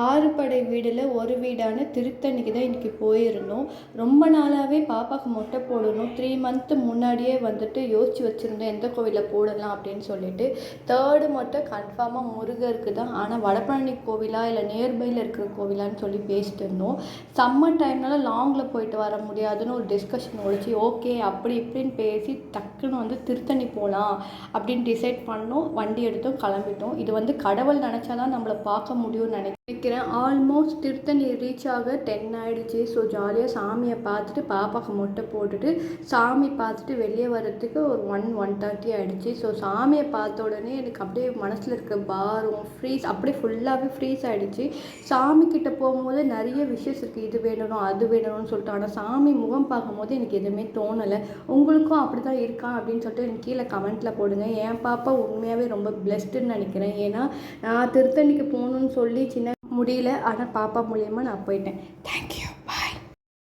6 படை வீடில் ஒரு வீடான திருத்தணிக்கு தான் இன்றைக்கி போயிருந்தோம். ரொம்ப நாளாகவே பாப்பாவுக்கு மொட்டை போடணும். 3 மந்த்து முன்னாடியே வந்துட்டு யோசித்து வச்சுருந்தோம் எந்த கோவிலில் போடலாம் அப்படின்னு சொல்லிட்டு. 3rd மொட்டை கன்ஃபார்மாக முருகருக்கு தான். ஆனால் வடபழனி கோவிலா இல்லை நியர்பையில் இருக்கிற கோவிலான்னு சொல்லி பேசிட்டு இருந்தோம். சம்மர் டைம்னால லாங்கில் போயிட்டு வர முடியாதுன்னு ஒரு டிஸ்கஷன் ஓடிச்சு. ஓகே அப்படி இப்படின்னு பேசி டக்குன்னு வந்து திருத்தணி போகலாம் அப்படின்னு டிசைட் பண்ணோம். வண்டி எடுத்தோம், கிளம்பிட்டோம். இது வந்து கடவுள் நினச்சா தான் நம்மளை பார்க்க முடியும்னு நினைக்கிறேன். ஆல்மோஸ்ட் திருத்தணி ரீச் ஆக 10 ஆகிடுச்சு. ஸோ ஜாலியாக சாமியை பார்த்துட்டு பாப்பாவுக்கு மொட்டை போட்டுட்டு சாமி பார்த்துட்டு வெளியே வர்றதுக்கு ஒரு 1:30 ஆகிடுச்சு. ஸோ சாமியை பார்த்த உடனே எனக்கு அப்படியே மனசில் இருக்க பாரம் அப்படியே ஃபுல்லாகவே ஃப்ரீஸ் ஆகிடுச்சு. சாமிக்கிட்ட போகும்போது நிறைய விஷயஸ் இருக்குது, இது வேணும் அது வேணும்னு சொல்லிட்டு. ஆனால் சாமி முகம் பார்க்கும்போது எனக்கு எதுவுமே தோணலை. உங்களுக்கும் அப்படி தான் இருக்கா அப்படின்னு சொல்லிட்டு எனக்கு கீழே கமெண்ட்டில் போடுங்க. என் பாப்பா உண்மையாகவே ரொம்ப பிளெஸ்டுன்னு நினைக்கிறேன். ஏன்னா நான் திருத்தணிக்கு போகணுன்னு சொல்லி சின்ன முடியல, ஆனால் பாப்பா மூலியமாக நான் போயிட்டேன். தேங்க்யூ.